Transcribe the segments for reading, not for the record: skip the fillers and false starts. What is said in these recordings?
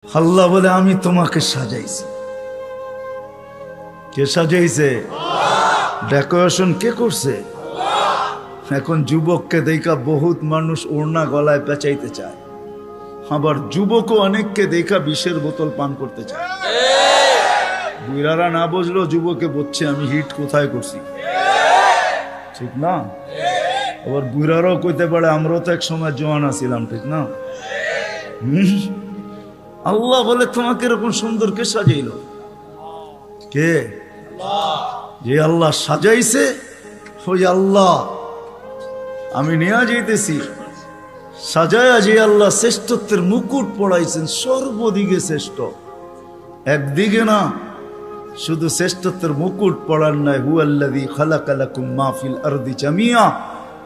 আল্লাহ বলে আমি তোমাকে সাজাইছি। কে সাজাইছে? ডেকোরেশন কে করছে? এখন যুবককে দেখা বহুত মানুষ ওড়না গলায় পেঁচাইতে চায়, আবার যুবকও অনেককে দেখা বিষের বোতল পান করতে চায়। বুইরারা না বুঝলো যুবকে বলছে আমি হিট কোথায় করছি, ঠিক না? আবার বুইরারাও কইতে পারে আমরাও তো এক সময় জওয়ানা ছিলাম, ঠিক না? আল্লাহ বলে তোমাকে এরকম সুন্দর কে সাজাইল? কে? যে আল্লাহ সাজাইছে ওই আল্লাহ আমি নিয়ে যাইতেছি। সাজায়া যে আল্লাহ শ্রেষ্ঠত্বের মুকুট পড়াইছেন, সর্বদিকে শ্রেষ্ঠ, একদিকে না, শুধু শ্রেষ্ঠত্বের মুকুট পড়ার নাই, হুয়াল্লাযী খালাকা লাকুম মা ফিল আরদি জামিয়া,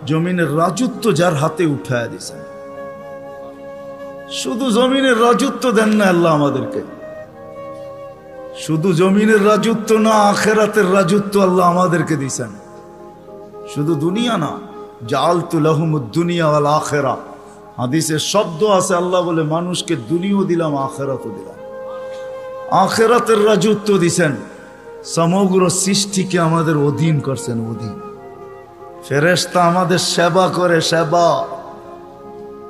জমিনের রাজত্ব যার হাতে উঠায়া দিয়েছেন। শুধু জমিনের রাজত্ব দেন না আল্লাহ আমাদেরকে, শুধু জমিনের রাজত্ব না, আখিরাতের রাজত্ব আল্লাহ আমাদেরকে দিয়েছেন। শুধু দুনিয়া না, জাআলতু লাহুমুদ দুনিয়া ওয়াল আখিরা, হাদিসে শব্দ আছে আল্লাহ বলে মানুষকে দুনিয়াও দিলাম আখিরাতও দিলাম। আখিরাতের রাজত্ব দিয়েছেন, সমগ্র সৃষ্টিকে আমাদের অধীন করছেন, অধীন। ফেরেশতা আমাদের সেবা করে, সেবা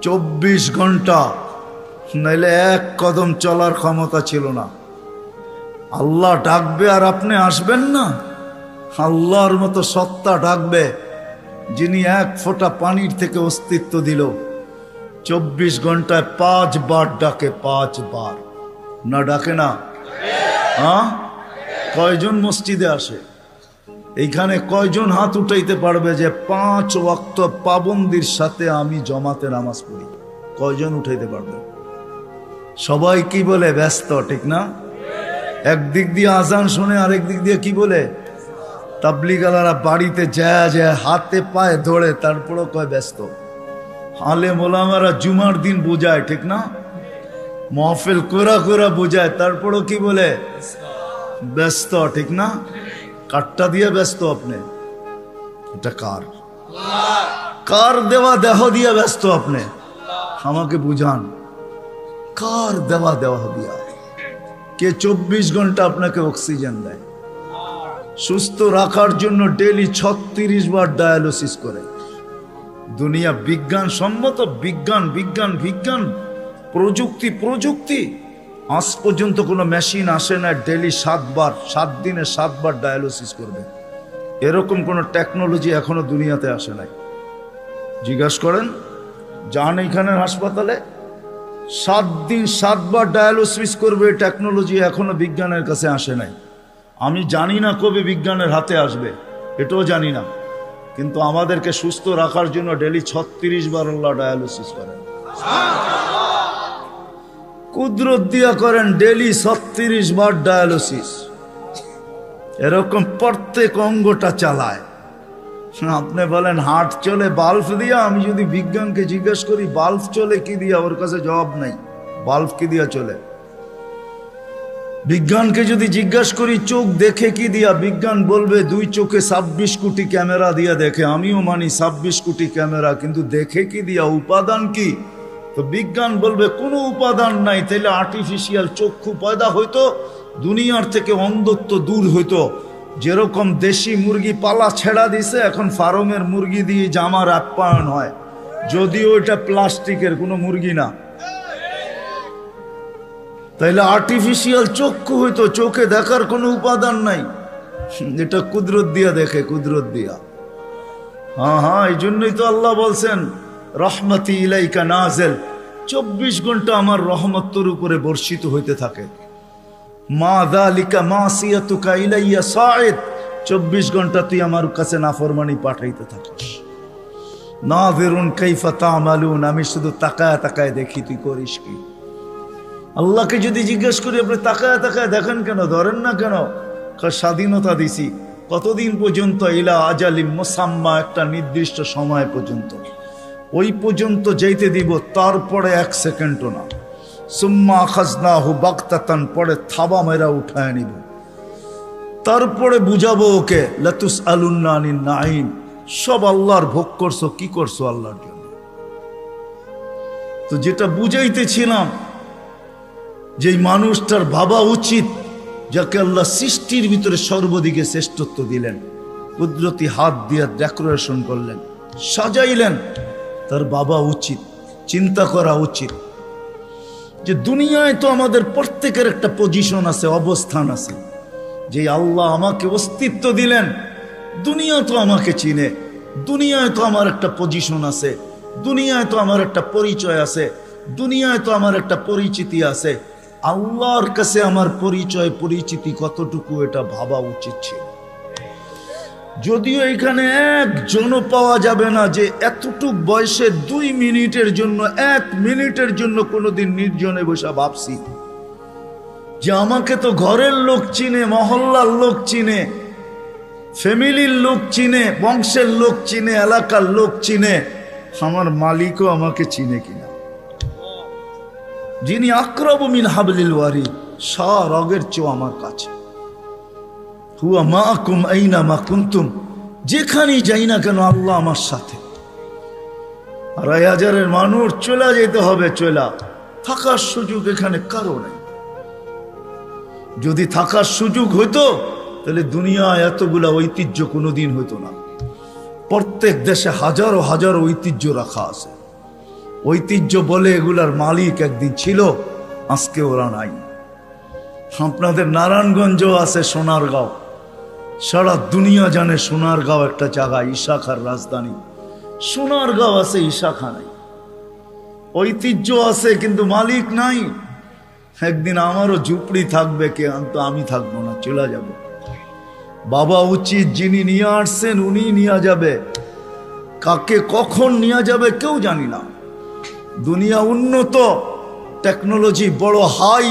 24 ঘন্টা, নাইলে এক কদম চলার ক্ষমতা ছিল না। আল্লাহ ডাকবে আর আপনি আসবেন না? আল্লাহর মতো সত্তা ডাকবে যিনি এক ফোঁটা পানির থেকে অস্তিত্ব দিল, 24 ঘন্টায় 5 বার ডাকে, 5 বার। না ডাকে না? হ্যাঁ, কয়জন মসজিদে আসে? এইখানে কয়জন হাত উঠাইতে পারবে যে 5 ওয়াক্ত পাবন্দির সাথে আমি জমাতে নামাজ পড়ি? কয়জন উঠাইতে পারবে? সবাই কি বলে? ব্যস্ত, ঠিক না? একদিক দিয়ে আজান শুনে, আরেক দিক দিয়ে কি বলে? তাবলিগালারা বাড়িতে যায় যায় হাতে পায়ে ধরে, তারপরও কয় ব্যস্ত। আলেম ওলামারা জুমার দিন বোঝায়, ঠিক না? মাহফিল কোরা কোরা বোঝায়, তারপরও কি বলে? ব্যস্ত, ঠিক না? কাটটা দিয়ে ব্যস্ত আপনি? এটা কার? কার দেওয়া দেহ দিয়ে ব্যস্ত আপনি? আমাকে বুঝান, কার দেওয়া দেহ দিয়া? কে 24 ঘন্টা আপনাকে অক্সিজেন দেয়? সুস্থ রাখার জন্য ডেইলি 36 বার ডায়ালিসিস করে। দুনিয়া বিজ্ঞান সম্মত, বিজ্ঞান বিজ্ঞান বিজ্ঞান, প্রযুক্তি প্রযুক্তি, আজ পর্যন্ত কোনো মেশিন আসে না ডেইলি 7 বার, 7 দিনে 7 বার ডায়ালিসিস করবে। এরকম কোনো টেকনোলজি এখনো দুনিয়াতে আসে নাই। জিজ্ঞাসা করেন, যান এইখানের হাসপাতালে, 7 দিন 7 বার ডায়ালিসিস করবে, টেকনোলজি এখনো বিজ্ঞানের কাছে আসে নাই। আমি জানি না কবে বিজ্ঞানের হাতে আসবে, এটাও জানি না, কিন্তু আমাদেরকে সুস্থ রাখার জন্য ডেইলি 36 বার আল্লাহ ডায়ালিসিস করেন। কুদরত দিয়া করেন ডেইলি 36 বার ডায়ালিসিস। এরকম প্রত্যেক অঙ্গটা চালায়। আপনি বলেন হার্ট চলে বাল্ব দিয়া, আমি যদি বিজ্ঞানকে জিজ্ঞেস করি বাল্ব চলে কি দিয়া, ওর কাছে জবাব নাই। বাল্ব কি দিয়া চলে? বিজ্ঞানকে যদি জিজ্ঞেস করি চোখ দেখে কি দিয়া, বিজ্ঞান বলবে 2 চোখে 26 কোটি ক্যামেরা দিয়া দেখে। আমিও মানি 26 কোটি ক্যামেরা, কিন্তু দেখে কি দিয়া? উপাদান কি? তো বিজ্ঞান বলবে কোনো উপাদান নাই। তাইলে আর্টিফিশিয়াল চক্ষু পয়দা হইতো, দুনিয়ার থেকে অন্ধত্ব দূর হইতো। যেরকম দেশি মুরগি পালা ছেড়া দিছে, এখন ফার্মের মুরগি দিয়ে জামার আপ্যায়ন হয়, যদিও এটা প্লাস্টিকের কোনো মুরগি না। তাইলে আর্টিফিশিয়াল চক্ষু হইতো, চোখে দেখার কোনো উপাদান নাই। এটা কুদরত দিয়া দেখে, কুদরত দিয়া। হ্যাঁ হ্যাঁ, এই জন্যই তো আল্লাহ বলছেন রহমতি ইলাইকা নাজেল, 24 ঘন্টা আমার রহমত তোর উপরে বর্ষিত হইতে থাকে। মা যালিকা মাসিয়াতুকা ইলাইয়া সাঈদ, 24 ঘন্টা তুই আমার কাছে নাফরমানি পাঠাইতে থাকিস। নাযিরুন কাইফা তা'মালুন, আমি শুধু তাকায় তাকায় দেখি তুই করিস কি। আল্লাহকে যদি জিজ্ঞেস করি আপনি তাকায় তাকায় দেখেন কেন, ধরেন না কেন? স্বাধীনতা দিছি কতদিন পর্যন্ত? ইলা আজালিম মুসাম্মা, একটা নির্দিষ্ট সময় পর্যন্ত, ওই পর্যন্ত যেতে দিব, তারপরে 1 সেকেন্ডও না। সুম্মা আখাযনাহু বাগতাতান, পরে থাবা মেরা উঠায় নিব, তারপরে বুঝাবো ওকে লাতুসআলুন্না আনিন নাঈম, সব আল্লাহর ভোগ করছো, কি করছো আল্লাহর জন্য। তো যেটা বুঝাইতেছিলাম যেই মানুষটার ভাবা উচিত, যাকে আল্লাহ সৃষ্টির ভিতরে সর্বদিকে শ্রেষ্ঠত্ব দিলেন, কুদরতি হাত দিয়ে ডেকোরেশন করলেন, সাজাইলেন, তার বাবা উচিত, চিন্তা করা উচিত যে দুনিয়ায় তো আমাদের প্রত্যেকের একটা পজিশন আছে, অবস্থান আছে। যে আল্লাহ আমাকে অস্তিত্ব দিলেন, দুনিয়া তো আমাকে চিনে, দুনিয়ায় তো আমার একটা পজিশন আছে, দুনিয়ায় তো আমার একটা পরিচয় আছে, দুনিয়ায় তো আমার একটা পরিচিতি আছে। আল্লাহর কাছে আমার পরিচয় পরিচিতি কতটুকু, এটা ভাবা উচিত ছিল। যদিও এখানে একজনও পাওয়া যাবে না যে এতটুক বয়সে 2 মিনিটের জন্য, 1 মিনিটের জন্য কোনোদিন নির্জনে বসে ভাবছি যে আমাকে তো ঘরের লোক চিনে, মহল্লার লোক চিনে, ফ্যামিলির লোক চিনে, বংশের লোক চিনে, এলাকার লোক চিনে, আমার মালিকও আমাকে চিনে কিনা। যিনি আকরাবু মিন হাবলিল ওয়ারিদ, রগের চেয়েও আমার কাছে। হুয়া মাআকুম আইনা মা কুনতুম, যেখানেই যাই না কেন আল্লাহ আমার সাথে। 2,500 মানুষ চলে যেতে হবে, চলা থাকার সুযোগ এখানে কারো নেই। যদি থাকার সুযোগ হইতো তাহলে দুনিয়ায় এতগুলা ঐতিহ্য কোনোদিন হইতো না। প্রত্যেক দেশে হাজারো হাজারো ঐতিহ্য রাখা আছে। ঐতিহ্য বলে এগুলার মালিক একদিন ছিল, আজকে ওরা নাই। আপনাদের নারায়ণগঞ্জও আছে সোনারগাঁও, সারা দুনিয়া জানে সোনারগাঁও একটা জায়গা, ইশাখার রাজধানী। সোনারগাঁও আছে, ইশাখা নাই। ঐতিহ্য আছে কিন্তু মালিক নাই। একদিন আমারও ঝুপড়ি থাকবে, কে তো আমি থাকবো না, চলে যাব। বাবা উচিত, যিনি নিয়ে আসছেন উনি নিয়ে যাবে, কাকে কখন নিয়ে যাবে কেউ জানি না। দুনিয়া উন্নত, টেকনোলজি বড় হাই,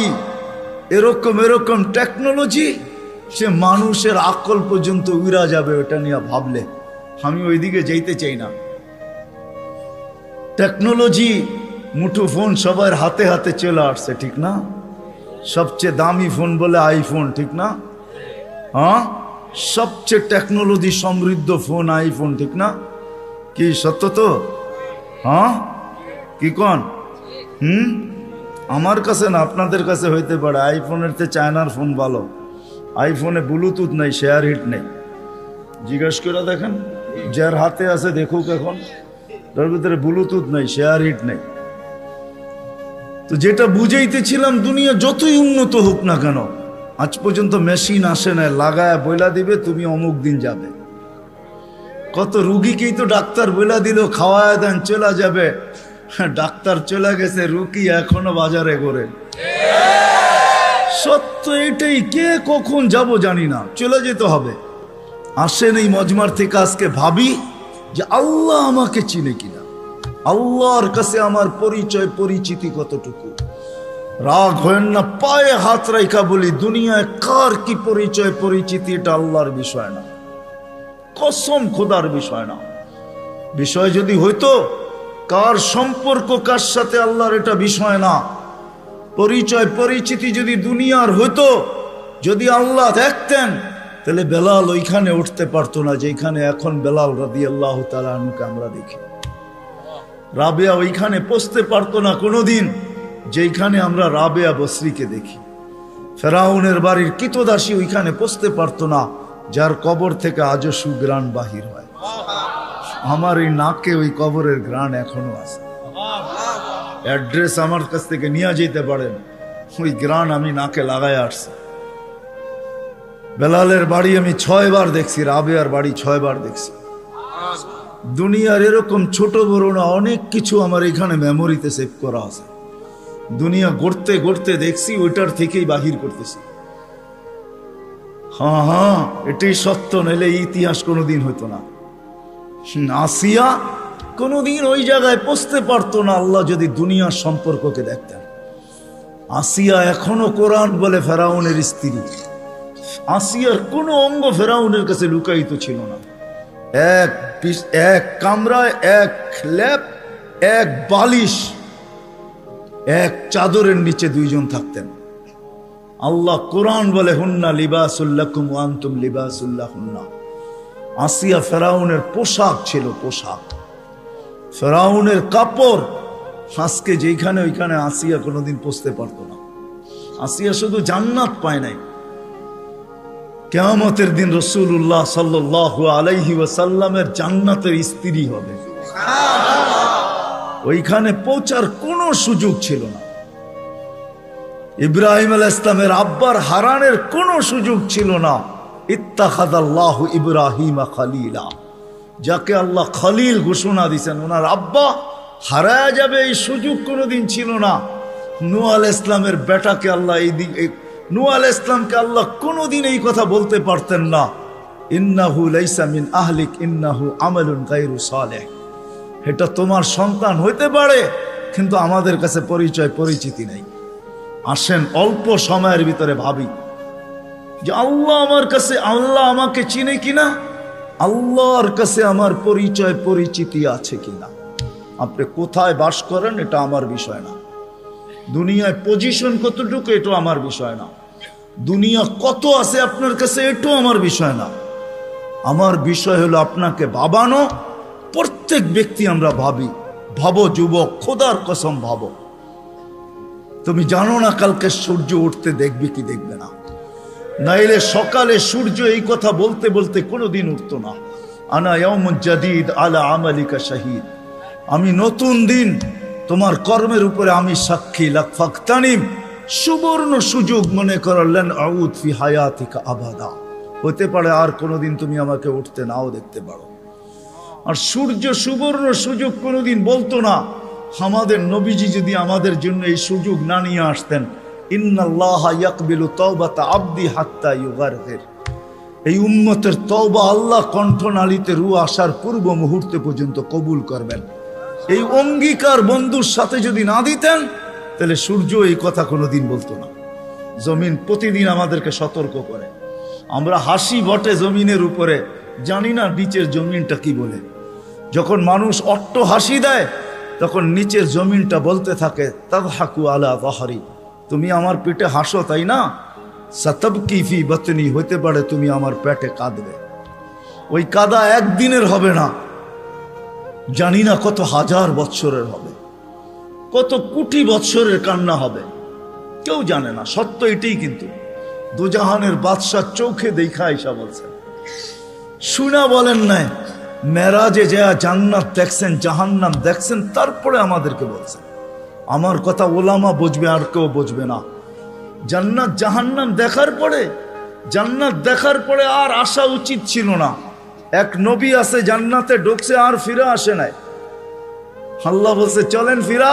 এরকম এরকম টেকনোলজি, সে মানুষের আকল পর্যন্ত উড়া যাবে ওটা নিয়ে ভাবলে। আমি ওইদিকে যেতে চাই না। টেকনোলজি, মুঠো ফোন সবার হাতে হাতে চলে আসছে, ঠিক না? সবচেয়ে দামি ফোন বলে আইফোন, ঠিক না? হ্যাঁ, সবচেয়ে টেকনোলজি সমৃদ্ধ ফোন আইফোন, ঠিক না? কি সত্য তো? হ্যাঁ, কি কন? আমার কাছে না, আপনাদের কাছে হইতে পারে। আইফোনের চেয়ে চায়নার ফোন ভালো। আইফোনে ব্লুটুথ নেই, শেয়ার হিট নেই। জিজ্ঞেস করে দেখেন, যার হাতে আছে দেখুক, এখন তার ভিতরে ব্লুটুথ নেই, শেয়ার হিট নেই। তো যেটা বুঝাইতেছিলাম, দুনিয়া যতই উন্নত হোক না কেন, আজ পর্যন্ত মেশিন আসে না লাগায় বইলা দিবে তুমি অমুক দিন যাবে। কত রুগীকেই তো ডাক্তার বইলা দিল খাওয়ায় দেন চলে যাবে, ডাক্তার চলে গেছে, রুগী এখনো বাজারে ঘোরে। সত্য এটাই, কে কখন যাব জানি না, চলে যেতে হবে। আসেন এই মজমার থেকে আজকে ভাবি যে আল্লাহ আমাকে চিনে কিনা, আল্লাহর কাছে আমার পরিচয় পরিচিতি কতটুকু। রাগ হয় না, পায়ে হাত রাইখা বলি, দুনিয়ায় কার কি পরিচয় পরিচিতি এটা আল্লাহর বিষয় না, কসম খোদার বিষয় না। বিষয় যদি হইতো কার সম্পর্ক কার সাথে, আল্লাহর এটা বিষয় না। পরিচয় পরিচিতি যদি দুনিয়ার হইতো, যদি আল্লাহ দেখতেন, তাহলে বেলাল ওইখানে উঠতে পারতো না যেখানে এখন বেলাল রাদিয়াল্লাহু তাআলা আনহুকে আমরা দেখি। রাবেয়া ওইখানে পৌঁছতে পারতো না কোনোদিন যেখানে আমরা রাবেয়া বসরিকে দেখি। ফেরাউনের বাড়ির কিতদাসী ওইখানে পৌঁছতে পারতো না যার কবর থেকে আজও সুগ্রাণ বাহির হয়। আমার এই নাকে ওই কবরের ঘ্রাণ এখনো আছে। অ্যাড্রেস আমার কাছ থেকে নিয়ে যেতে পারেন, ওই ঘ্রাণ আমি নাকে লাগায় আসছি। বেলালের বাড়ি আমি 6 বার দেখছি, রাবেয়ার বাড়ি 6 বার দেখছি। দুনিয়ার এরকম ছোট বড় না অনেক কিছু আমার এখানে মেমোরিতে সেভ করা আছে। দুনিয়া গড়তে গড়তে দেখছি, ওইটার থেকেই বাহির করতেছি। হ্যাঁ, এটাই সত্য, নাইলে ইতিহাস কোনোদিন হইতো না। আসিয়া কোনোদিন ওই জায়গায় পৌঁছতে পারতো না আল্লাহ যদি দুনিয়ার সম্পর্ককে দেখতেন। আসিয়া এখনো কোরআন বলে ফেরাউনের স্ত্রী। আসিয়ার কোনো অঙ্গ ফেরাউনের কাছে লুকায়িত ছিল না। এক কামরায়, এক ল্যাপ, এক বালিশ, এক চাদরের নিচে 2 জন থাকতেন। আল্লাহ কোরআন বলে হুন্না লিবাসুল লাকুম ওয়া আনতুম লিবাসুল লাহুন্না। আসিয়া ফেরাউনের পোশাক ছিল, পোশাক, ফেরাউনের কাপড়। আজকে যেখানে ওইখানে আসিয়া কোনোদিন পৌঁছতে পারতো না। আসিয়া শুধু জান্নাত পায় নাই, কিয়ামতের দিন রাসূলুল্লাহ সাল্লাল্লাহু আলাইহি ওয়াসাল্লামের জান্নাতের স্ত্রী হবে। ওইখানে পৌঁছার কোনো সুযোগ ছিল না। ইব্রাহিম আলাইহিস সালামের আব্বার হারানের কোনো সুযোগ ছিল না। ইত্তাখাযাল্লাহু ইব্রাহিমা খলিলা, যাকে আল্লাহ খলিল ঘোষণা দিয়েছেন, ওনার আব্বা হারায়া যাবে এই সুযোগ কোনোদিন ছিল না। নূহ আলাইহিস সালামের বেটাকে আল্লাহ নূহ আলাইহিস সালামকে আল্লাহ কোনোদিন এই কথা বলতে পারতেন না, ইন্নাহু লাইসা মিন আহলিক ইন্নাহু আমালুন গায়রু সালেহ। এটা তোমার সন্তান হইতে পারে, কিন্তু আমাদের কাছে পরিচিতি নেই। আসেন অল্প সময়ের ভিতরে ভাবি যে আল্লাহ আমাকে চিনে কিনা, আল্লাহর কাছে আমার পরিচিতি আছে কিনা। আপনি কোথায় বাস করেন এটা আমার বিষয় না, দুনিয়ায় পজিশন কতটুকু এটা আমার বিষয় না, দুনিয়া কত আছে আপনার কাছে এটাও আমার বিষয় না। আমার বিষয় হলো আপনাকে ভাবানো। প্রত্যেক ব্যক্তি আমরা ভাবো যুবক, খোদার কসম ভাবো, তুমি জানো না কালকে সূর্য উঠতে দেখবে কি দেখবে না। নাইলে সকালে সূর্য এই কথা বলতে বলতে কোনোদিন উঠতো না, আনা ইয়াউমুন জাদীদ আলা আমালিকা শাহীদ, আমি নতুন দিন তোমার কর্মের উপরে আমি সাক্ষী। লাফাকতানিম, সুবর্ণ সুযোগ মনে করলেন, আউদ ফি হায়াতিকা আবাদা, হতে পারে আর কোনোদিন তুমি আমাকে উঠতে নাও দেখতে পারো। আর সূর্য সুবর্ণ সুযোগ কোনোদিন বলতো না। আমাদের নবীজি যদি আমাদের জন্য এই সুযোগ না নিয়ে আসতেন, ইন্নাল্লাহা ইয়াকবিলু তাওবাতা আবদি হাত্তা ইউগারগির, এই উম্মতের তওবা আল্লাহ কণ্ঠনালীতে রূহ আসার পূর্ব মুহূর্তে পর্যন্ত কবুল করবেন। এই অঙ্গীকার বন্ধুর সাথে যদি না দিতেন, তাহলে সূর্য এই কথা কোনোদিন বলতো না। জমিন প্রতিদিন আমাদেরকে সতর্ক করে। আমরা হাসি বটে জমিনের উপরে, জানি না নিচের জমিনটা কি বলে। যখন মানুষ অট্ট হাসি দেয়, তখন নিচের জমিনটা বলতে থাকে, তাদহাকু আলা যাহরি, তুমি আমার পেটে হাসো তাই না, সাতাবকি ফি বাতনি, হতে পারে তুমি আমার পেটে কাঁদবে। ওই কাদা একদিনের হবে না, জানি না কত হাজার বৎসরের হবে, কত কোটি বৎসরের কান্না হবে, কেউ জানে না। সত্য এটাই। কিন্তু দুজাহানের বাদশাহ চোখে দেখা আইসা বলছেন, শুনা বলেন নাই, মেরাজে যা জান্নাত দেখছেন, জাহান্নাম দেখছেন, তারপরে আমাদেরকে বলছেন। আমার কথা ওলামা বুঝবে, আর কেউ বুঝবে না। জান্নাত জাহান্নাম জান্নাত দেখার পরে আর আসা উচিত ছিল না। এক নবী আছে জান্নাতে ঢুকছে আর ফিরে আসে নাই। আল্লাহ বলছে চলেন ফিরা,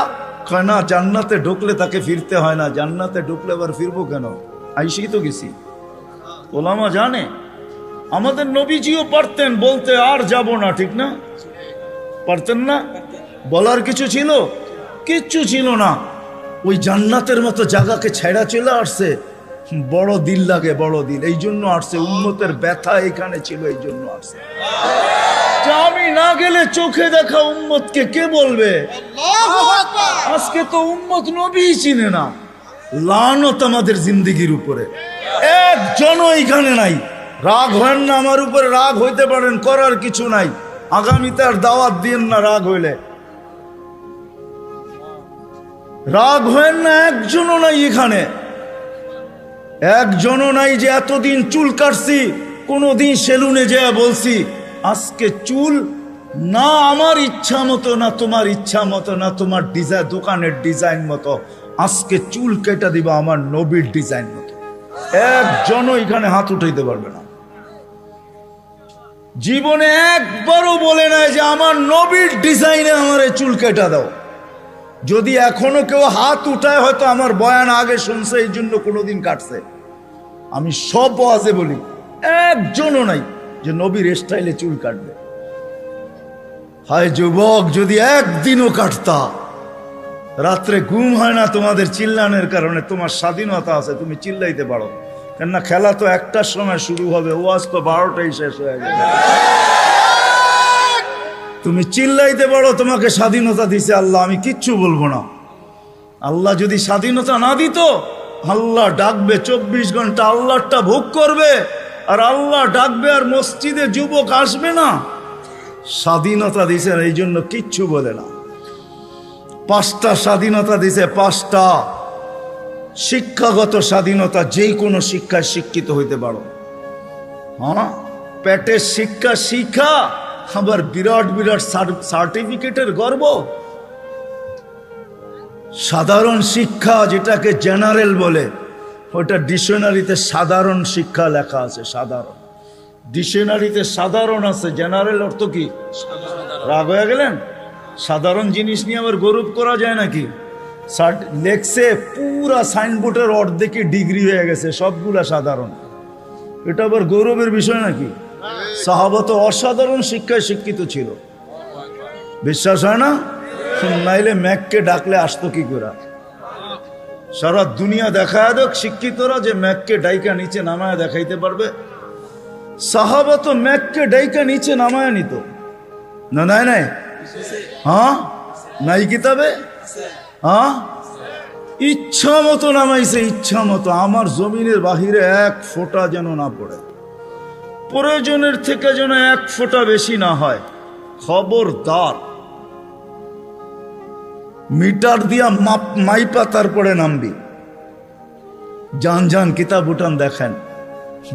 কয় না, জান্নাতে ঢুকলে তাকে ফিরতে হয় না, জান্নাতে ঢুকলে আবার ফিরবো কেন, আইসি তো গেছি। ওলামা জানে। আমাদের নবীজিও পারতেন বলতে আর যাব না, ঠিক না? পারতেন না? বলার কিছু ছিল? কিচ্ছু ছিল না। ওই জান্নাতের মতো জায়গাকে ছেড়া চলে আসছে। বড় দিল লাগে, বড় দিল, এই জন্য আসছে। উম্মতের ব্যথা এখানে ছিল, এই জন্য আসছে। আমি না গেলে চোখে দেখা উম্মতকে কে বলবে? আজকে তো উম্মত নবী চিনে না। লানত আমাদের জিন্দেগির উপরে, একজনও এখানে নাই। রাগ হয়েন না আমার উপরে, রাগ হইতে পারেন, করার কিছু নাই। আগামীতে আর দাওয়াত দিয়েন না রাগ হইলে। রাগ হয়েন না, একজনও নাই এখানে, একজনও নাই যে এতদিন চুল কাটছি, কোনোদিন সেলুনে যেয়ে বলছি আজকে চুল না আমার ইচ্ছা মতো, না তোমার ইচ্ছা মতো, না তোমার ডিজাইন দোকানের ডিজাইন মতো, আজকে চুল কেটে দিবা আমার নবীর ডিজাইন মতো। একজনও এখানে হাত উঠাইতে পারবে না। জীবনে একবারও বলে নাই যে আমার নবীর ডিজাইনে আমার চুল কেটে দাও। যদি এখনো কেউ হাত উঠায়, হয়তো আমার বয়ান আগে শুনছে, এই জন্য কোনোদিন কাটছে। আমি সব ওয়াজে বলি, একজনও নাই যে নবীর স্টাইলে চুল কাটবে। হায় যুবক, যদি একদিনও কাটতা। রাত্রে ঘুম হয় না তোমাদের চিল্লানের কারণে। তোমার স্বাধীনতা আছে, তুমি চিল্লাইতে পারো, কেননা খেলা তো একটার সময় শুরু হবে, ওয়াজ তো 12টায় শেষ হয়ে যাবে। তুমি চিল্লাইতে পারো, তোমাকে স্বাধীনতা দিছে আল্লাহ, আমি কিচ্ছু বলবো না। আল্লাহ যদি স্বাধীনতা না দিত, আল্লাহ ডাকবে 24 ঘন্টা, আল্লাহটা ভোগ করবে, আর আল্লাহ ডাকবে আর মসজিদে যুবক আসবে না। স্বাধীনতা দিছেন, এই জন্য কিচ্ছু বলে না। 5টা স্বাধীনতা দিছে, 5টা। শিক্ষাগত স্বাধীনতা, যেই কোনো শিক্ষায় শিক্ষিত হইতে পারো। হ্যাঁ, পেটের শিক্ষা শিক্ষা, আবার বিরাট বিরাট সার্টিফিকেটের গর্ব। সাধারণ শিক্ষা যেটাকে জেনারেল বলে, ওটা ডিকশনারিতে সাধারণ শিক্ষা লেখা আছে। সাধারণ ডিকশনারিতে সাধারণ আছে, জেনারেল অর্থ কি? রাগ হয়ে গেলেন? সাধারণ জিনিস নিয়ে আবার গৌরব করা যায় নাকি? লেখছে পুরা সাইনবোর্ডের অর্ধেকে ডিগ্রি হয়ে গেছে, সবগুলা সাধারণ। এটা আবার গৌরবের বিষয় নাকি? সাহাবা তো অসাধারণ শিক্ষায় শিক্ষিত ছিল, বিশ্বাস হয় না? নাইলে ম্যাককে ডাকলে আসতো কি করে? সারা দুনিয়া দেখায় দেখ শিক্ষিতরা যে ম্যাককে ডাইকা নিচে নামায় দেখাইতে পারবে। সাহাবা তো ম্যাককে ডাইকা নিচে নামায় নিত না? নাই নাই? হ্যাঁ, নাই কিতাবে? হ্যাঁ, ইচ্ছা মতো নামাইছে, ইচ্ছা মতো। আমার জমিনের বাহিরে এক ফোঁটা যেন না পড়ে, প্রয়োজনের থেকে যেন এক ফোঁটা বেশি না হয়। খবরদার, মিটার দিয়া মাইপা তারপরে নামবি। যান যান কিতাব উঠান দেখেন,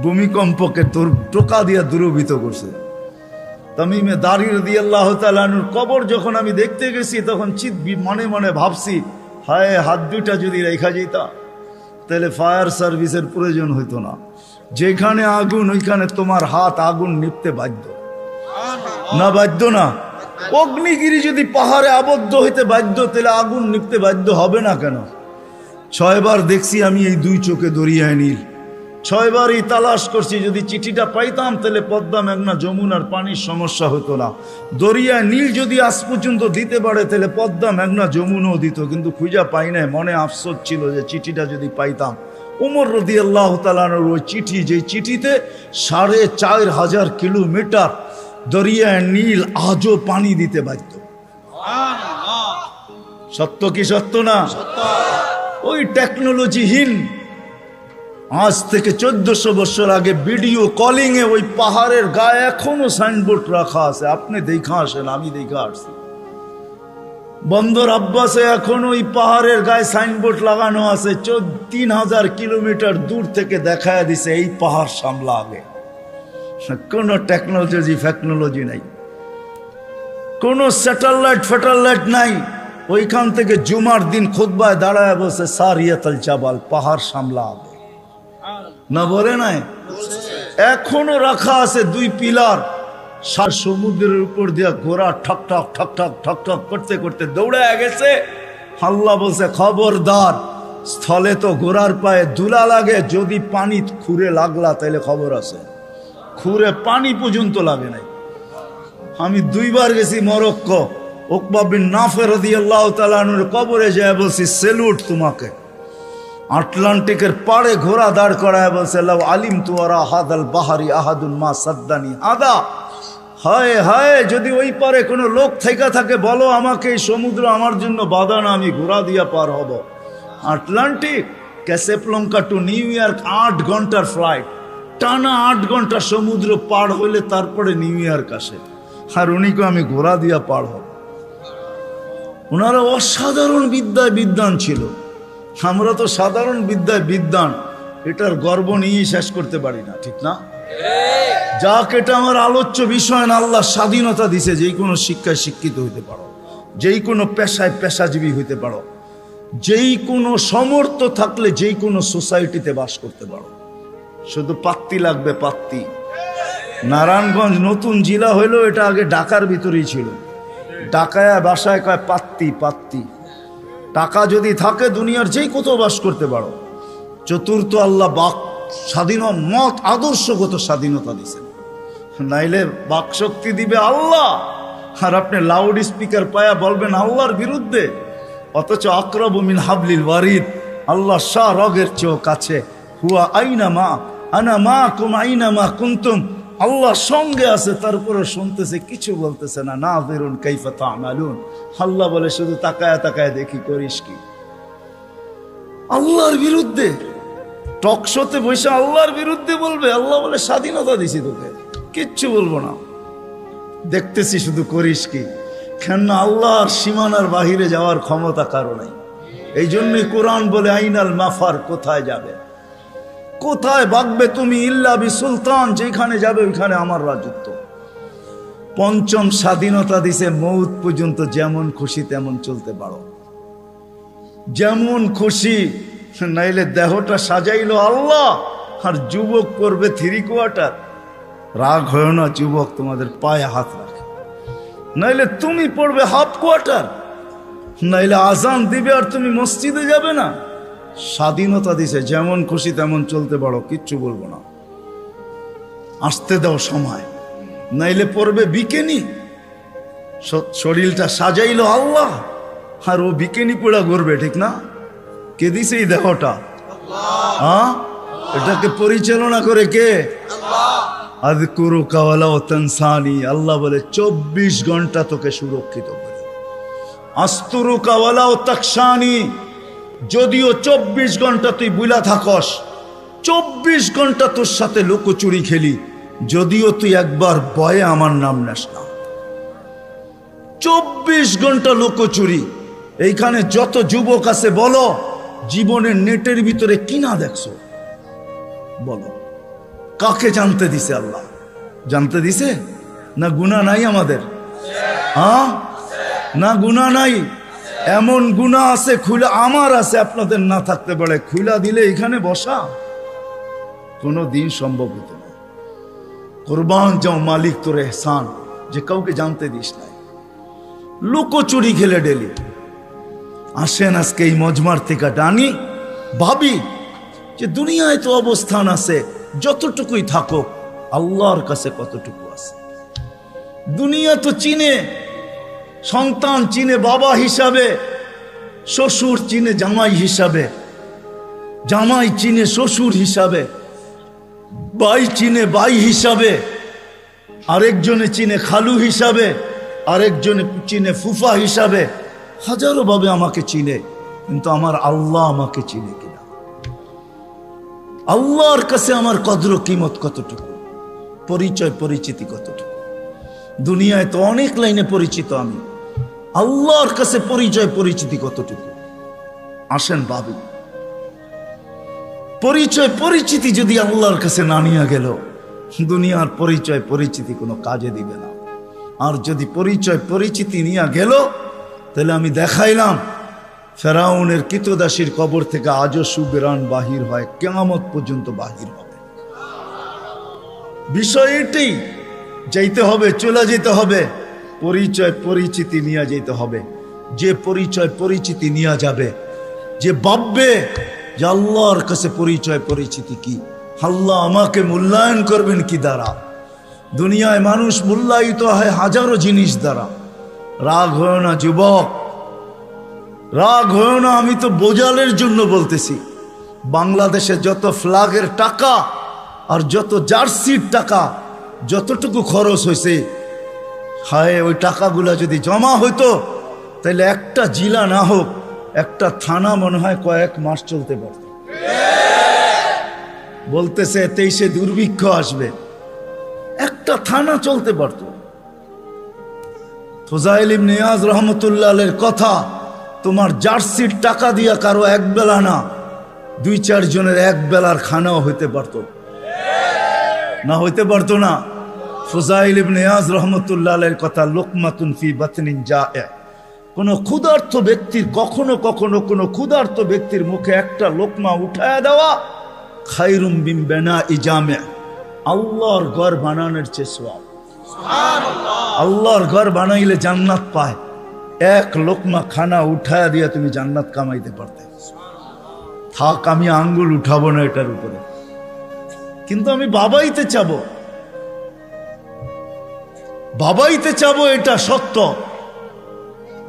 ভূমিকম্পকে তোর টোকা দিয়া দূরভূত করছে। তামিমে দারি রাদিয়াল্লাহু তাআলা আনহুর কবর যখন আমি দেখতে গেছি, তখন মনে মনে ভাবছি, হায়, হাত দুইটা যদি রেখা যেতা তাহলে ফায়ার সার্ভিসের প্রয়োজন হইতো না। যেখানে আগুন ওইখানে তোমার হাত আগুন নিপতে বাধ্য না? বাধ্য না? অগ্নিগিরি যদি পাহাড়ে আবদ্ধ হইতে বাধ্য, তাহলে আগুন নিপতে বাধ্য হবে না কেন? 6 বার দেখছি আমি এই দুই চোখে দরিয়ায় নীল, 6 বারই তালাশ করছি। যদি চিঠিটা পাইতাম তাহলে পদ্মা, মেঘনা, যমুনার পানির সমস্যা হতো না। দরিয়ায় নীল যদি আজ পর্যন্ত দিতে পারে, তাহলে পদ্মা, মেঘনা, যমুনাও দিত, কিন্তু খুঁজা পাই নাই। মনে আফসোস ছিল যে চিঠিটা যদি পাইতাম। উমর রাদিয়াল্লাহু তাআলা আনহুর ওই চিঠি, যে চিঠিতে 4500 কিলোমিটার দরিয়ায় নীল আজও পানি দিতে বাধ্য। সত্য কি সত্য না? ওই টেকনোলজিহীন, আজ থেকে 1400 বছর আগে ভিডিও কলিং এ ওই পাহাড়ের গায়ে এখনো সাইনবোর্ড রাখা আছে। আপনি দেখা আসেন, আমি দেখা আসছি। বন্দর আব্বাসে এখন ওই পাহাড়ের গায়ে সাইনবোর্ড লাগানো আছে, 3000 কিলোমিটার দূর থেকে দেখায় দিছে এই পাহাড় সামলা আগে। কোন টেকনোলজি নাই, কোন স্যাটেলাইট নাই। ওইখান থেকে জুমার দিন খুতবায় দাঁড়ায় বসে সারিয়াতুল জাবাল, পাহাড় সামলা আগে না বলে নাই? এখনো রাখা আছে 2 পিলার। সমুদ্রের উপর দিয়া ঘোড়া ঠক ঠক ঠক ঠক ঠক ঠক করতে করতে দৌড়ায় গেছে। আল্লাহ বলছে, খবরদার, স্থলে তো ঘোড়ার পায়ে ধুলা লাগে, যদি পানি খুঁড়ে লাগলা তাইলে খবর আছে। খুঁড়ে পানি পর্যন্ত লাগে নাই। আমি 2 বার গেছি মরক্কো, উকবা বিন নাফে রাদিয়াল্লাহু তাআলা আনহুর কবরে যায় বলছি, সেলুট তোমাকে। আটলান্টিকের পাড়ে ঘোড়া দাঁড় করায় বলছে, লাউ আলিমতু ওয়ারা হাদাল বাহারি আহাদুন মা সাদ্দানি আদা। হায় হায়, যদি ওই পারে কোনো লোক থেকে থাকে, বলো আমাকে, এই সমুদ্র আমার জন্য বাধা না, আমি ঘোড়া দিয়া পার হব। আটলান্টিক, ক্যাসেপ্লঙ্কা টু নিউ ইয়র্ক 8 ঘন্টার ফ্লাইট, টানা 8 ঘন্টা সমুদ্র পার হইলে তারপরে নিউ ইয়র্ক আসে। আর উনিকে আমি ঘোড়া দিয়া পার হব। ওনারা অসাধারণ বিদ্যায় বিদ্বান ছিল। আমরা তো সাধারণ বিদ্যায় বিদ্বান, এটার গর্ব নিয়ে শেষ করতে পারি না, ঠিক না? যাক, এটা আমার আলোচ্য বিষয় না। আল্লাহ স্বাধীনতা দিছে, যেই কোনো শিক্ষায় শিক্ষিত হইতে পারো, যেই কোনো পেশায় পেশাজীবী হইতে পারো, যেই কোনো সমর্থ থাকলে যেই কোনো সোসাইটিতে বাস করতে পারো। শুধু পাত্তি লাগবে, পাত্তি। নারায়ণগঞ্জ নতুন জেলা হইলো, এটা আগে ঢাকার ভিতরেই ছিল। ঢাকায় বাসায় কয় পাত্তি, পাত্তি। টাকা যদি থাকে দুনিয়ার যেই কোথাও বাস করতে পারো। চতুর্থ, আল্লাহ বাক স্বাধীন মত আদর্শগত স্বাধীনতা দিছেন, নাইলে বাক শক্তি দিবে আল্লাহ, আর আপনি লাউড স্পিকার পায়া বলবেন আল্লাহর বিরুদ্ধে। অথচ আকরাবু মিন হাবলিল ওয়ারিদ, আল্লাহ শাহ রগের চেয়েও কাছে। হুয়া আইনা মা আনা মা কুম আইনা মা কুনতুম, আল্লাহ সঙ্গে আছে, তারপরে শুনতেছে, কিছু বলতেছে না। নাযিরুন কাইফা তা'মালুন, আল্লাহ বলে শুধু তাকায় তাকায় দেখি করিস কি। আল্লাহর বিরুদ্ধে টকশোতে বসে আল্লাহর বিরুদ্ধে বলবে। আল্লাহ বলে স্বাধীনতা দিছি তোকে, কিচ্ছু বলবো না, দেখতেছি শুধু করিস কি। কেন? আল্লাহর সীমানার বাহিরে যাওয়ার ক্ষমতা কারো নাই। এই জন্যই কোরআন বলে আইনাল মাফার, কোথায় যাবে, কোথায় ভাগবে তুমি, ইল্লা বি সুলতান, যেখানে যাবে ওইখানে আমার রাজত্ব। পঞ্চম স্বাধীনতা দিছে, মৌত পর্যন্ত যেমন খুশি তেমন চলতে পারো, যেমন খুশি, নাইলে দেহটা সাজাইলো আল্লাহ আর যুবক করবে 3 কোয়ার্টার। রাগ হয় না যুবক তোমাদের পায়ে হাত রাখে, নাইলে তুমি পড়বে হাফ কোয়ার্টার, নাইলে আজান দিবে আর তুমি মসজিদে যাবে না। স্বাধীনতা দিছে, যেমন খুশি তেমন চলতে পারো, কিচ্ছু বলবো না, আসতে দাও সময়, নাইলে পড়বে বিকেনি। শরীরটা সাজাইলো আল্লাহ আর ও বিকেনি পড়া ঘুরবে, ঠিক না? কে দিছে এই দেহটা? হ্যাঁ, এটাকে পরিচালনা করে কে? আযকুরুকা ওয়ালা তানসানি, আল্লাহ বলে 24 ঘন্টা তোকে সুরক্ষিত করি। আস্তুরুকা ওয়ালা তাকশানি, যদিও 24 ঘন্টা তুই বুলা থাকস, 24 ঘন্টা তোর সাথে লুকোচুরি খেলি, যদিও তুই একবার ভয়ে আমার নাম নেস না। 24 ঘন্টা লুকোচুরি। এইখানে যত যুবক আছে বলো, জীবনের নেটের ভিতরে কি না দেখছো? বলো, কাকে জানতে দিছে আল্লাহ? জানতে দিছে না? গুনাহ নাই আমাদের? হ্যাঁ, না গুনাহ নাই? এমন গুনাহ আছে খুলে, আমার আছে, আপনাদের না থাকতে পারে, খুলা দিলে এখানে বসা কোনো দিন সম্ভব হতো না। কোরবান যাও মালিক তোর এহসান, যে কাউকে জানতে দিস নাই, লুকোচুরি খেলে ডেলি। আসেন আজকে এই মজমার থেকে ডানি, ভাবি যে দুনিয়ায় তো অবস্থান আছে, যতটুকুই থাকুক আল্লাহর কাছে কতটুকু আছে। দুনিয়া তো চিনে, সন্তান চিনে বাবা হিসাবে, শ্বশুর চিনে জামাই হিসাবে, জামাই চিনে শ্বশুর হিসাবে, ভাই চিনে ভাই হিসাবে, আরেকজনে চিনে খালু হিসাবে, আরেকজনে চিনে ফুফা হিসাবে, হাজারো ভাবে আমাকে চিনে, কিন্তু আমার আল্লাহ আমাকে চিনে কিনা? আল্লাহর কাছে আমার কদর কিমত কতটুকু, পরিচয় পরিচিতি কতটুকু? দুনিয়ায় তো অনেক লাইনে পরিচিত আমি, আল্লাহর কাছে পরিচয় পরিচিতি কতটুকু? আসেন ভাবি, পরিচয় পরিচিতি যদি আল্লাহর কাছে না নিয়ে গেল, দুনিয়ার পরিচয় পরিচিতি কোনো কাজে দিবে না। আর যদি পরিচয় পরিচিতি নিয়ে গেল, তাহলে আমি দেখাইলাম ফেরাউনের কৃতদাসীর কবর থেকে আজও সুবেরান বাহির হয়, কিয়ামত পর্যন্ত বাহির হবে। বিষয় এটাই, যাইতে হবে, চলে যেতে হবে, পরিচয় পরিচিতি নিয়ে যেতে হবে। যে পরিচয় পরিচিতি নিয়ে যাবে, যে ভাববে যে আল্লাহর কাছে পরিচয় পরিচিতি কি, আল্লাহ আমাকে মূল্যায়ন করবেন কি দ্বারা? দুনিয়ায় মানুষ মূল্যায়িত হয় হাজারো জিনিস দ্বারা। রাগ হয় না যুবক, রাগ হয় না, আমি তো বোঝালের জন্য বলতেছি। বাংলাদেশে যত ফ্ল্যাগের টাকা আর যত জার্সির টাকা যতটুকু খরচ হয়েছে, হায় ওই টাকাগুলা যদি জমা হইতো, তাহলে একটা জেলা না হোক, একটা থানা মনে হয় কয়েক মাস চলতে পারত। বলতেছে 23-এ দুর্ভিক্ষ আসবে, একটা থানা চলতে পারত। ফুজাইল ইবনে ইয়াজ রহমতুল্লাহ আলাইহির কথা, তোমার জার্সির টাকা দিয়া কারো এক বেলা না, 2-4 জনের এক বেলার খানাও হইতে পারত না? হইতে পারত না? ফুজাইল ইবনে ইয়াজ রহমতুল্লাহ আলাইহির কথা, লুকমাতুন ফি বাতনিন জায়ে, কোন ক্ষুধার্ত ব্যক্তির কখনো কখনো কোন ক্ষুধার্ত ব্যক্তির মুখে একটা লোকমা উঠায়া দেওয়া খায়রুম মিন বিনাই জামি', আল্লাহর ঘর বানানোর চেয়ে সওয়াব। আল্লাহর ঘর বানাইলে জান্নাত পায়, এক লোকমা খানা উঠায়া দিয়া তুমি জান্নাত কামাইতে পারতে। থাক, আমি আঙ্গুল উঠাবো না এটার উপরে, কিন্তু আমি বাবাইতে চাবো, বাবাইতে চাবো, এটা সত্য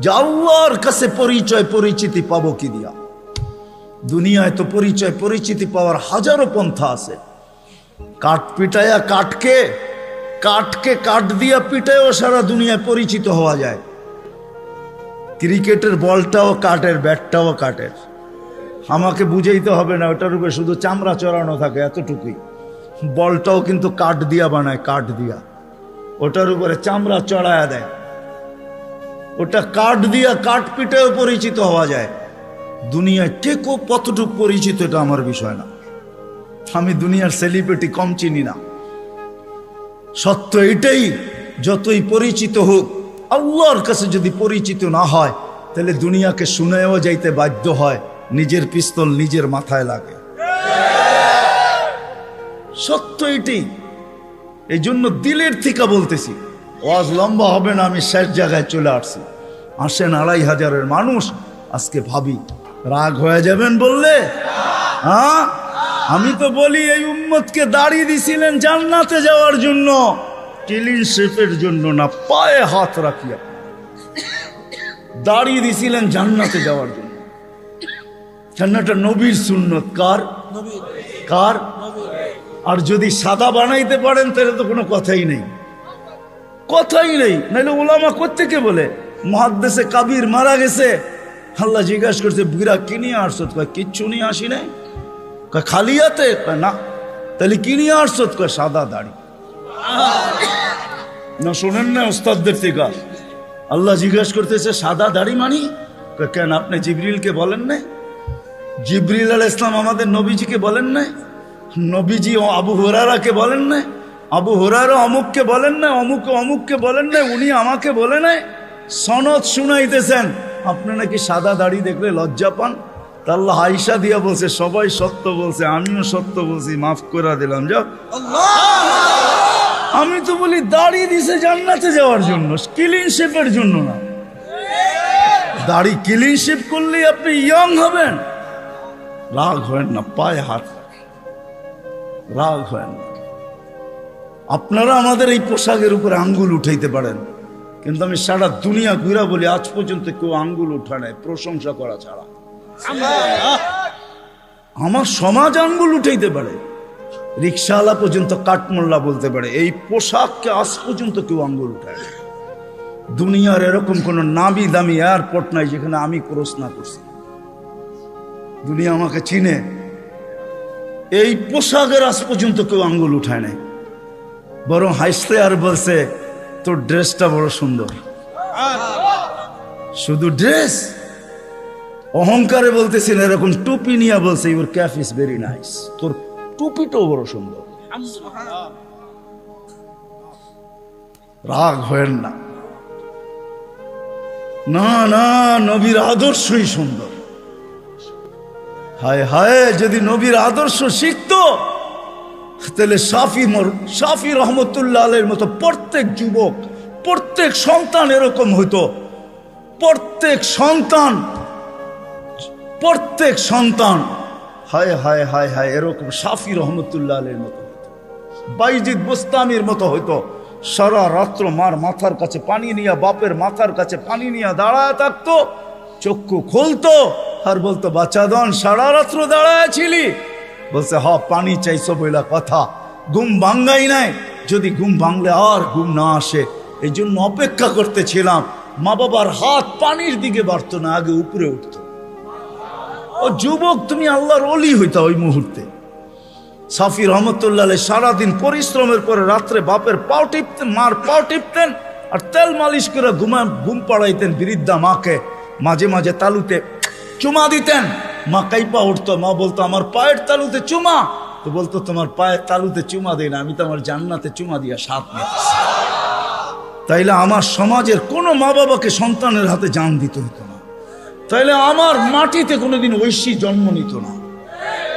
যে আল্লাহর কাছে পরিচয় পরিচিতি পাবো কি দিয়া? দুনিয়ায় তো পরিচয় পরিচিতি পাওয়ার হাজারো পন্থা আছে। কাঠ পিটায়া কাঠকে, কাঠকে কাঠ দিয়া পিটায়ও সারা দুনিয়ায় পরিচিত হওয়া যায়। ক্রিকেটের বলটাও কাঠের, ব্যাটটাও কাঠের। আমাকে বুঝাইতে হবে না, ওটার উপরে শুধু চামড়া চড়ানো থাকে, এতটুকুই। বলটাও কিন্তু কাঠ দিয়া বানায়, কাঠ দিয়া, ওটার উপরে চামড়া চড়ায়া দেয়। ওটা কাঠ দিয়া কাঠ পিটায়ও পরিচিত হওয়া যায়। দুনিয়ায় কে কতটুকু পরিচিত এটা আমার বিষয় না। আমি দুনিয়ার সেলিব্রিটি কম চিনি না। সত্য এটাই, যতই পরিচিত হোক, আল্লাহর কাছে যদি পরিচিত না হয় তাহলে দুনিয়াকে শুনেও যাইতে বাধ্য হয়, নিজের পিস্তল নিজের মাথায় লাগে। সত্য এটাই। এই জন্য দিলের থেকে বলতেছি, ওয়াজ লম্বা হবে না, আমি শেষ জায়গায় চলে আসছি। আসেন 2500 মানুষ, আজকে ভাবি রাগ হয়ে যাবেন বললে? হ্যাঁ, আমি তো বলি এই উম্মতকে দাড়ি দিছিলেন জান্নাতে যাওয়ার জন্য, ক্লিন শেপের জন্য না। পায়ে হাত রাখিয়া দাড়ি দিছিলেন জান্নাতে যাওয়ার জন্য। জান্নাতটা নবীর সুন্নত। কার? কার? আর যদি সাদা বানাইতে পারেন তাহলে তো কোনো কথাই নেই, কথাই নেই। নাহলে ওলামা কোত্থেকে বলে মুহাদ্দিসে কাবির মারা গেছে, আল্লাহ জিজ্ঞাসা করছে বুড়া কি নিয়ে আসছো? কিচ্ছু নিয়ে আসি নাই। খালি হাতে? না। তাহলে কি নিয়ে আসছো? সাদা দাড়ি। না শোনেন না ওস্তাদদের থেকে? আল্লাহ জিজ্ঞাসা করতেছে সাদা দাড়ি মানি? কেন আপনি জিবরিলকে বলেন নাই? জিবরিল আলাইহিস সালাম আমাদের নবীজিকে বলেন নাই? নবীজি আবু হুরায়রাকে বলেন নাই? আবু হুরায়রা অমুককে বলেন না, অমুকে অমুককে বলেন নাই? উনি আমাকে বলে নাই? সনদ শুনাইতেছেন, আপনি নাকি সাদা দাড়ি দেখলে লজ্জা পান। তা আল্লাহ আয়েশা দিয়া বলছে সবাই সত্য বলছে, আমিও সত্য বলছি, মাফ করে দিলাম। যাও। আমি তো বলি দাড়ি দিছে জান্নাতে যাওয়ার জন্য, ক্লিন শেপের জন্য না। দাড়ি ক্লিন শেপ করলেই আপনি ইয়ং হবেন। রাগ হয় না, পায়ে হাত, রাগ হয় না। আপনারা আমাদের এই পোশাকের উপরে আঙ্গুল উঠাইতে পারেন, কিন্তু আমি সারা দুনিয়া ঘুরা বলি আজ পর্যন্ত কেউ আঙ্গুল উঠা নাই প্রশংসা করা ছাড়া। আমার সমাজ আঙ্গুল উঠাইতে পারে, রিক্সাওয়ালা পর্যন্ত কাঠমোল্লা বলতে পারে, এই পোশাককে আজ পর্যন্ত কেউ আঙ্গুল উঠায় না। দুনিয়ার এরকম কোন নামি দামি এয়ারপোর্ট নাই যেখানে আমি ক্রস না করছি। দুনিয়া আমাকে চিনে, এই পোশাকের আজ পর্যন্ত কেউ আঙ্গুল উঠায় নাই। বরং হাসতে আর বলছে তোর ড্রেসটা বড় সুন্দর। শুধু ড্রেস, অহংকারে বলতেছেন, এরকম টুপি নিয়ে বলছে your cap is very nice, তোর টুপিটাও বড় সুন্দর। রাগ হয় না, না না, নবীর আদর্শই সুন্দর। হায় হায়, যদি নবীর আদর্শ শিখতো তাহলে শাফি রহমতুল্লাহ আলাইহির মতো প্রত্যেক যুবক, প্রত্যেক সন্তান এরকম হইতো। প্রত্যেক সন্তান হায় হায় হায় হায় এরকম শাফি রহমতুল্লাহ আলাইহির মতো হইতো, বাইজিদ বুস্তামির মতো হইতো। সারা রাত্র মার মাথার কাছে পানি নিয়ে, বাপের মাথার কাছে পানি নিয়ে দাঁড়ায় থাকতো। চক্ষু খুলতো আর বলতো বাচ্চাদন সারা রাত্র দাঁড়ায় ছিলি? বলছে হ, পানি চাইছো বইলা কথা, ঘুম ভাঙ্গাই নাই। যদি ঘুম ভাঙলে আর ঘুম না আসে, এই জন্য অপেক্ষা করতেছিলাম। মা বাবার হাত পানির দিকে বাড়তো না, আগে উপরে উঠতো। ও যুবক, তুমি আল্লাহর ওলি হইতা ওই মুহূর্তে। শাফি রহমতুল্লাহ আলাইহি সারাদিন পরিশ্রমের পরে রাত্রে বাপের পাও টিপতেন, মার পাও টিপতেন, আর তেল মালিশ করে ঘুম পাড়াইতেন বৃদ্ধা মাকে। মাঝে মাঝে তালুতে চুমা দিতেন, মা কাইপা উঠতো। মা বলতো আমার পায়ের তালুতে চুমা। তো বলতো তোমার পায়ের তালুতে চুমা দেই না, আমি তো আমার জান্নাতে চুমা দিয়া স্বাদ নিতেছি। তাইলে আমার সমাজের কোনো মা বাবাকে সন্তানের হাতে জান দিতে হতো না। তাইলে আমার মাটিতে কোনোদিন ঐশী জন্ম নিত না,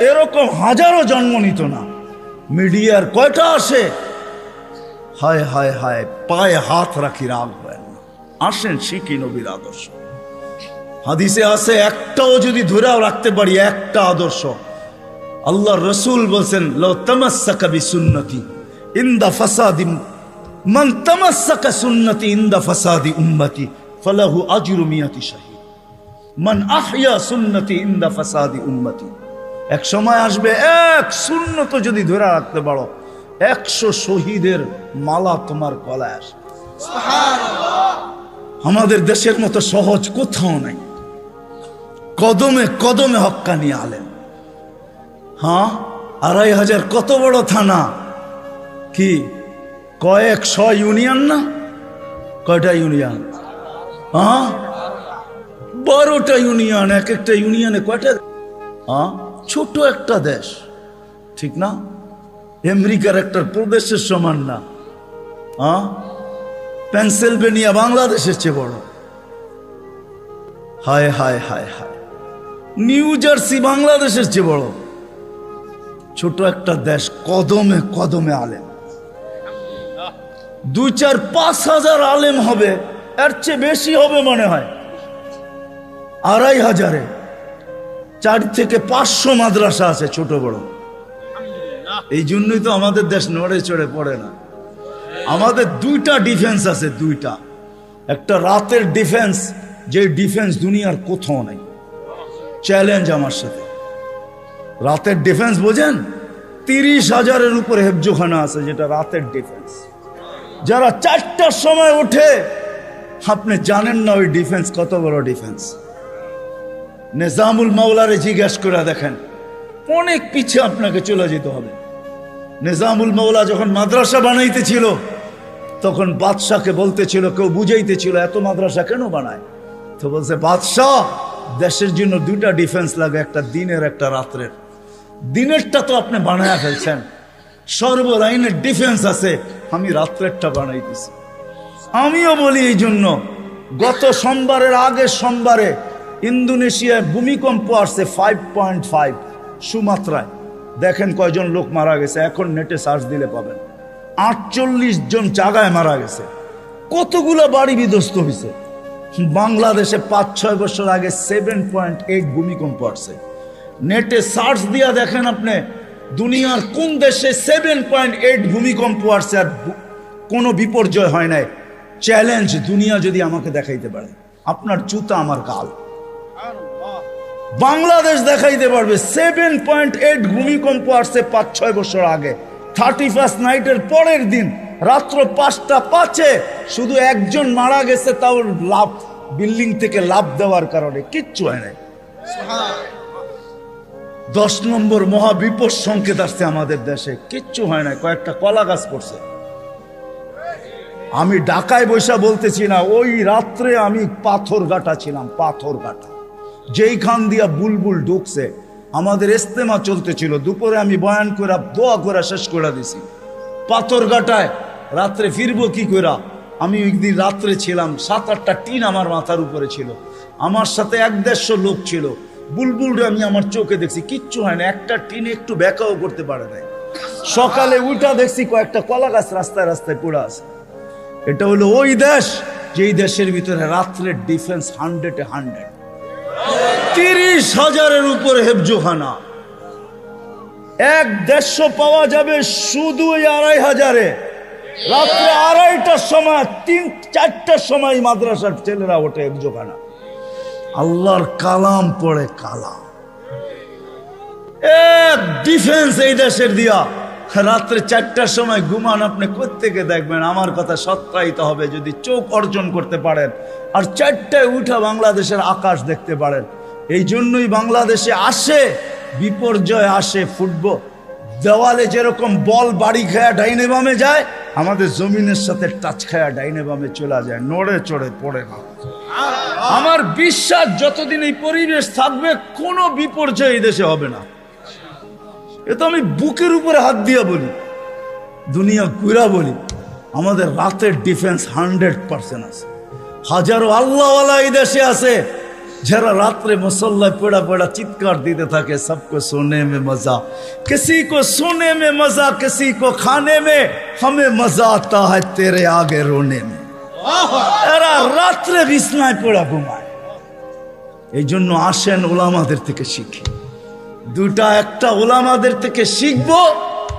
এরকম হাজারো জন্ম নিত না। মিডিয়ার কয়টা আসে, হায় হায় হায়, পায়ে হাত রাখি, রাগ হয় না। আসেন শিখি নবীর আদর্শ। হাদিসে আছে, একটাও যদি ধরেও রাখতে পারি, একটা আদর্শ, আল্লাহর রাসূল বলছেন লাউ তামাসসাকা বিসুন্নতি ইনদা ফাসাদি মান তামাসসাকা সুন্নতি ইনদা ফাসাদি উম্মতি ফালাহু আজরু মিয়াতি শাহীদ মান আহইয়া সুন্নতি ইনদা ফাসাদি উম্মতি। এক সময় আসবে, এক সুন্নত যদি ধরে রাখতে পারো, 100 শহীদের মালা তোমার গলায় আসবে। সুবহানাল্লাহ। আমাদের দেশের মতো সহজ কোথাও নাই। কদমে কদমে হক্কানি আলেম। হ্যাঁ, 2500 কত বড় থানা, কি কয়েকশো ইউনিয়ন না? কয়টা ইউনিয়ন? হ্যাঁ, 12টা ইউনিয়ন, এক একটা ইউনিয়নে কয়টা? ছোট একটা দেশ, ঠিক না? আমেরিকার একটা প্রদেশের সমান না। পেনসিলভেনিয়া বাংলাদেশের চেয়ে বড়। হায় হায় হায় হায়, নিউ জার্সি বাংলাদেশের চেয়ে বড়। ছোট একটা দেশ, কদমে কদমে আলেম। 2-4-5 হাজার আলেম হবে, এর চেয়ে বেশি হবে মনে হয়। 2,500-এ 4 থেকে 500 মাদ্রাসা আছে, ছোট বড়। এই জন্যই তো আমাদের দেশ নড়ে চড়ে পড়ে না। আমাদের 2টা ডিফেন্স আছে, 2টা। একটা রাতের ডিফেন্স, যে ডিফেন্স দুনিয়ার কোথাও নাই। চ্যালেঞ্জ আমার সাথে। রাতের ডিফেন্স বোঝেন? 30,000-এর উপরে হেফজোখানা আছে, যেটা রাতের ডিফেন্স। যারা 4টার সময় ওঠে, আপনি জানেন না ওই ডিফেন্স কত বড় ডিফেন্স। নিজামুল মাওলারে জিজ্ঞেস করে দেখেন, অনেক পিছিয়ে আপনাকে চলে যেতে হবে। নিজামুল মাওলা যখন মাদ্রাসা বানাইতেছিল, তখন বাদশাকে বলতেছিল, কেউ বুঝাইতেছিল এত মাদ্রাসা কেন বানায়? তো বলছে, বাদশাহ, দেশের জন্য 2টা ডিফেন্স লাগে, একটা দিনের একটা রাত্রের। দিনেরটা তো আপনি বানায়া ফেলছেন, সর্বলাইনের ডিফেন্স আছে, আমি রাত্রেরটা বানাইতেছি। আমিও বলি এই জন্য, গত সোমবারের আগের সোমবারে ইন্দোনেশিয়ায় ভূমিকম্প আসছে 5.5 সুমাত্রায়। দেখেন কয়জন লোক মারা গেছে, এখন নেটে সার্চ দিলে পাবেন। 48 জন জায়গায় মারা গেছে। কতগুলো বাড়ি বিধ্বস্ত হয়েছে। বাংলাদেশে 5-6 বছর আগে 7.8 ভূমিকম্প আসছে। নেটে সার্চ দিয়া দেখেন আপনি, দুনিয়ার কোন দেশে 7.8 ভূমিকম্প আসছে আর কোনো বিপর্যয় হয় নাই। চ্যালেঞ্জ, দুনিয়া যদি আমাকে দেখাইতে পারে, আপনার জুতা আমার গাল। বাংলাদেশ দেখাইতে পারবে 7.8 ভূমিকম্প আসছে 5-6 বছর আগে। 31st নাইটের পরের দিন রাত্র 5:05 শুধু একজন মারা গেছে, তাও লাভ, বিল্ডিং থেকে লাভ দেওয়ার কারণে, কিচ্ছু হয় নাই। 10 নম্বর মহাবিপদ সংকেত আসছে আমাদের দেশে, কিচ্ছু হয় না, কয়েকটা কলা গাছ পড়ছে। আমি ঢাকায় বৈশা বলতেছি না, ওই রাত্রে আমি পাথরঘাটা ছিলাম, পাথরঘাটা, যেইখান দিয়া বুলবুল ঢুকছে। আমাদের ইস্তেমা চলতেছিল, দুপুরে আমি বয়ান করে দোয়া করে শেষ করে দিছি। পাথরঘাটায় রাত্রে ফিরবো কি করে? আমি একদিন রাত্রে ছিলাম, 7-8টা টিন আমার মাথার উপরে ছিল, আমার সাথে 1-150 লোক ছিল। বুলবুলরে আমি আমার চোখে দেখছি, কিচ্ছু হয় না, একটা টিন একটু ব্যাকাও করতে পারে নাই। সকালে উঠা দেখছি কয়েকটা কলা গাছ রাস্তায় রাস্তায় পড়ে আছে। এটা হলো ওই দেশ, যেই দেশের ভিতরে রাত্রের ডিফেন্স 100-এ 100। 30,000-এর উপরে হেফজোখানা। 1-150 পাওয়া যাবে শুধু 2,500-এ। রাত্রে 2:30টার সময়, 3-4টার সময় মাদ্রাসার ছেলেরা ওঠে হেফজোখানা, আল্লাহর কালাম পড়ে। কালাম এক ডিফেন্স এই দেশের দিয়া। রাত্রে 4টার সময় ঘুমান, আপনি কোত্থেকে দেখবেন? আমার কথা সত্যায়িত হবে যদি চোখ অর্জন করতে পারেন আর 4টায় উঠা বাংলাদেশের আকাশ দেখতে পারেন। এই জন্যই বাংলাদেশে আসে বিপর্যয়, আসে ফুটবল। দেওয়ালে যেরকম বল বাড়ি খায়া ডাইনে বামে যায়, আমাদের জমিনের সাথে টাচ খায়া ডাইনে বামে চলে যায়, নড়ে চড়ে পড়ে না। আমার বিশ্বাস যতদিন এই পরিবেশ থাকবে, কোনো বিপর্যয় এই দেশে হবে না। এ তো আমি বুকের উপরে হাত দিয়ে বলি, দুনিয়া ঘুরা বলি। আমাদের রাতের ডিফেন্স 100% আছে। হাজারো আল্লাহওয়ালা এই দেশে আছে, যারা রাত্রে মুসল্লায় পড়া পড়া চিৎকার দিতে থাকে, সবকো সোনে মে মজা, কিসি কো সোনে মে মজা, কিসি কো খানে মে, হমে মজা আতা হ্যায় তেরে আগে রোনে মে। এরা রাত্রে বিছনায় পড়া ঘুমায়। এই জন্য আসেন ওলামাদের থেকে শিখি। 2টা, একটা ওলামাদের থেকে শিখবো,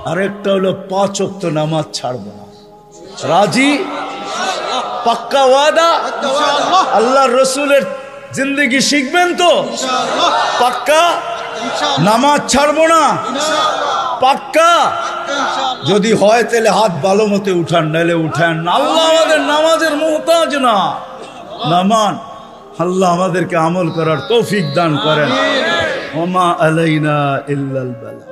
আর একটা হলো 5 ওয়াক্ত নামাজ ছাড়বো না। রাজি? পাক্কা ওয়াদা? আল্লাহ রসুলের জিন্দগি শিখবেন তো? পাক্কা? নামাজ ছাড়বো না? পাক্কা? যদি হয় তাহলে হাত ভালো মতো উঠান, নাহলে উঠান। আল্লাহ আমাদের নামাজের মুহতাজ না। নামান আল্লাহ আমাদেরকে আমল করার তৌফিক দান করেন। ওমা আলাইনা ইল্লাল বালাগ।